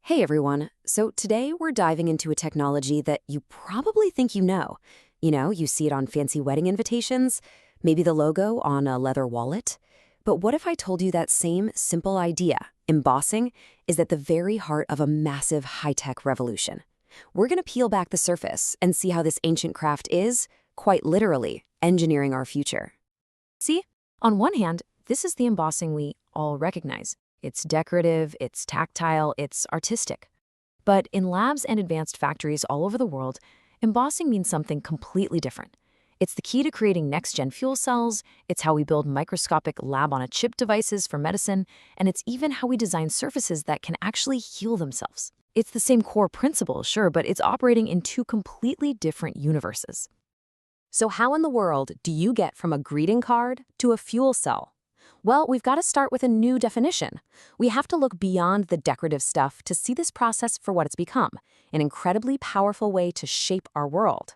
Hey everyone. So today we're diving into a technology that you probably think you know. You see it on fancy wedding invitations, maybe the logo on a leather wallet. But what if I told you that same simple idea, embossing, is at the very heart of a massive high-tech revolution? We're going to peel back the surface and see how this ancient craft is, quite literally, engineering our future. See, on one hand, this is the embossing we all recognize. It's decorative, it's tactile, it's artistic. But in labs and advanced factories all over the world, embossing means something completely different. It's the key to creating next-gen fuel cells, it's how we build microscopic lab-on-a-chip devices for medicine, and it's even how we design surfaces that can actually heal themselves. It's the same core principle, sure, but it's operating in two completely different universes. So how in the world do you get from a greeting card to a fuel cell? Well, we've got to start with a new definition. We have to look beyond the decorative stuff to see this process for what it's become, an incredibly powerful way to shape our world.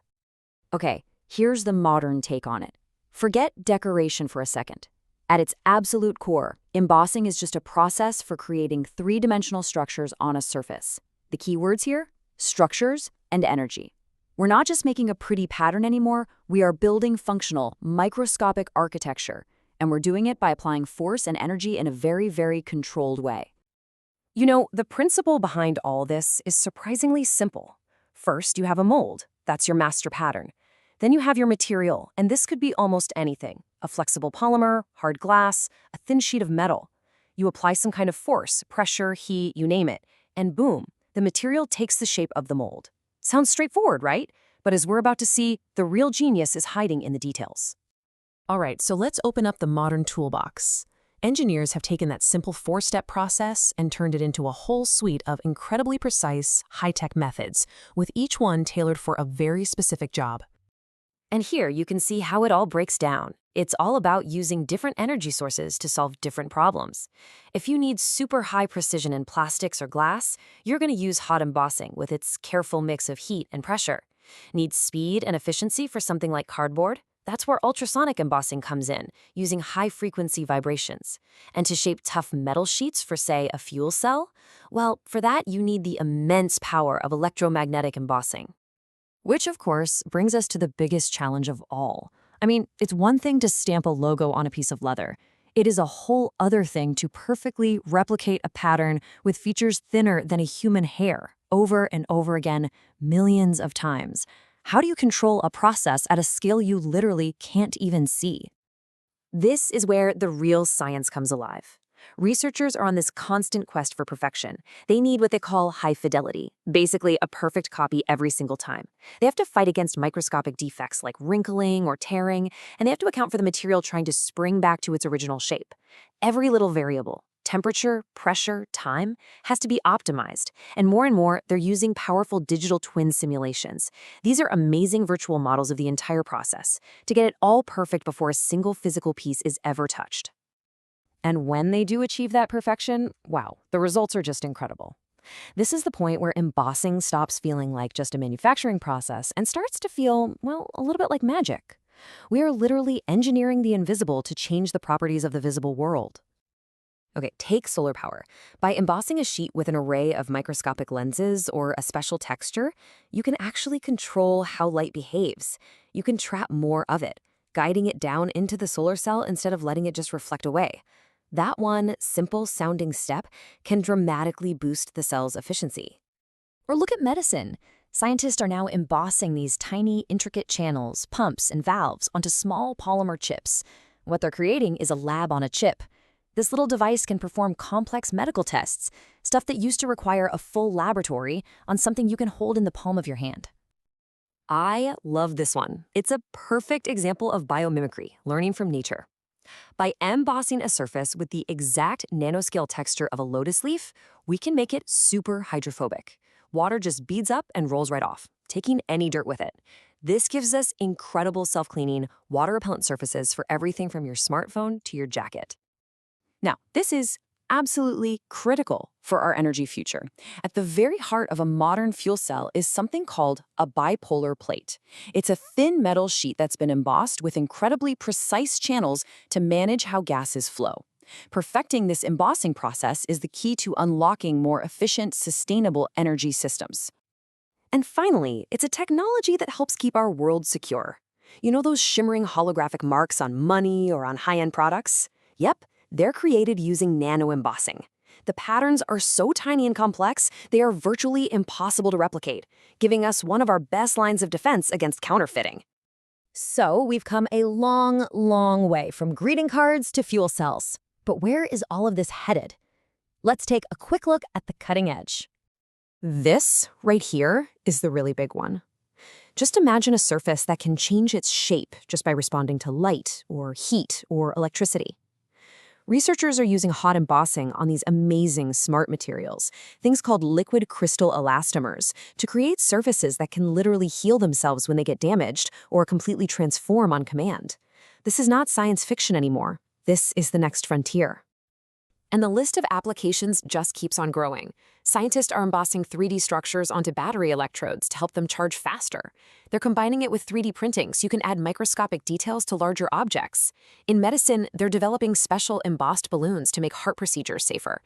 Okay, here's the modern take on it. Forget decoration for a second. At its absolute core, embossing is just a process for creating three-dimensional structures on a surface. The key words here? Structures and energy. We're not just making a pretty pattern anymore, we are building functional, microscopic architecture. And we're doing it by applying force and energy in a very, very controlled way. The principle behind all this is surprisingly simple. First, you have a mold. That's your master pattern. Then you have your material, and this could be almost anything. A flexible polymer, hard glass, a thin sheet of metal. You apply some kind of force, pressure, heat, you name it, and boom, the material takes the shape of the mold. Sounds straightforward, right? But as we're about to see, the real genius is hiding in the details. All right, so let's open up the modern toolbox. Engineers have taken that simple four-step process and turned it into a whole suite of incredibly precise, high-tech methods, with each one tailored for a very specific job. And here you can see how it all breaks down. It's all about using different energy sources to solve different problems. If you need super high precision in plastics or glass, you're going to use hot embossing with its careful mix of heat and pressure. Need speed and efficiency for something like cardboard? That's where ultrasonic embossing comes in, using high-frequency vibrations. And to shape tough metal sheets for, say, a fuel cell? Well, for that, you need the immense power of electromagnetic embossing. Which, of course, brings us to the biggest challenge of all. I mean, it's one thing to stamp a logo on a piece of leather. It is a whole other thing to perfectly replicate a pattern with features thinner than a human hair, over and over again, millions of times. How do you control a process at a scale you literally can't even see? This is where the real science comes alive. Researchers are on this constant quest for perfection. They need what they call high fidelity, basically a perfect copy every single time. They have to fight against microscopic defects like wrinkling or tearing, and they have to account for the material trying to spring back to its original shape. Every little variable, temperature, pressure, time, has to be optimized. And more, they're using powerful digital twin simulations. These are amazing virtual models of the entire process to get it all perfect before a single physical piece is ever touched. And when they do achieve that perfection, wow, the results are just incredible. This is the point where embossing stops feeling like just a manufacturing process and starts to feel, well, a little bit like magic. We are literally engineering the invisible to change the properties of the visible world. Okay, take solar power. By embossing a sheet with an array of microscopic lenses or a special texture, you can actually control how light behaves. You can trap more of it, guiding it down into the solar cell instead of letting it just reflect away. That one simple-sounding step can dramatically boost the cell's efficiency. Or look at medicine. Scientists are now embossing these tiny, intricate channels, pumps, and valves onto small polymer chips. What they're creating is a lab on a chip. This little device can perform complex medical tests, stuff that used to require a full laboratory, on something you can hold in the palm of your hand. I love this one. It's a perfect example of biomimicry, learning from nature. By embossing a surface with the exact nanoscale texture of a lotus leaf, we can make it super hydrophobic. Water just beads up and rolls right off, taking any dirt with it. This gives us incredible self-cleaning, water-repellent surfaces for everything from your smartphone to your jacket. Now, this is absolutely critical for our energy future. At the very heart of a modern fuel cell is something called a bipolar plate. It's a thin metal sheet that's been embossed with incredibly precise channels to manage how gases flow. Perfecting this embossing process is the key to unlocking more efficient, sustainable energy systems. And finally, it's a technology that helps keep our world secure. You know those shimmering holographic marks on money or on high-end products? Yep, they're created using nano-embossing. The patterns are so tiny and complex, they are virtually impossible to replicate, giving us one of our best lines of defense against counterfeiting. So we've come a long, long way from greeting cards to fuel cells. But where is all of this headed? Let's take a quick look at the cutting edge. This right here is the really big one. Just imagine a surface that can change its shape just by responding to light or heat or electricity. Researchers are using hot embossing on these amazing smart materials, things called liquid crystal elastomers, to create surfaces that can literally heal themselves when they get damaged or completely transform on command. This is not science fiction anymore. This is the next frontier. And the list of applications just keeps on growing. Scientists are embossing 3D structures onto battery electrodes to help them charge faster. They're combining it with 3D printing so you can add microscopic details to larger objects. In medicine, they're developing special embossed balloons to make heart procedures safer.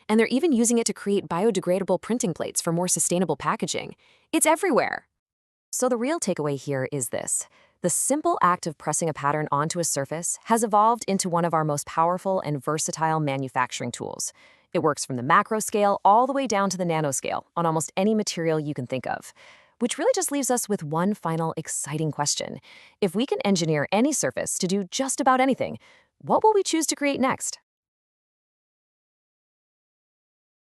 And they're even using it to create biodegradable printing plates for more sustainable packaging. It's everywhere. So the real takeaway here is this. The simple act of pressing a pattern onto a surface has evolved into one of our most powerful and versatile manufacturing tools. It works from the macro scale all the way down to the nanoscale on almost any material you can think of. Which really just leaves us with one final exciting question. If we can engineer any surface to do just about anything, what will we choose to create next?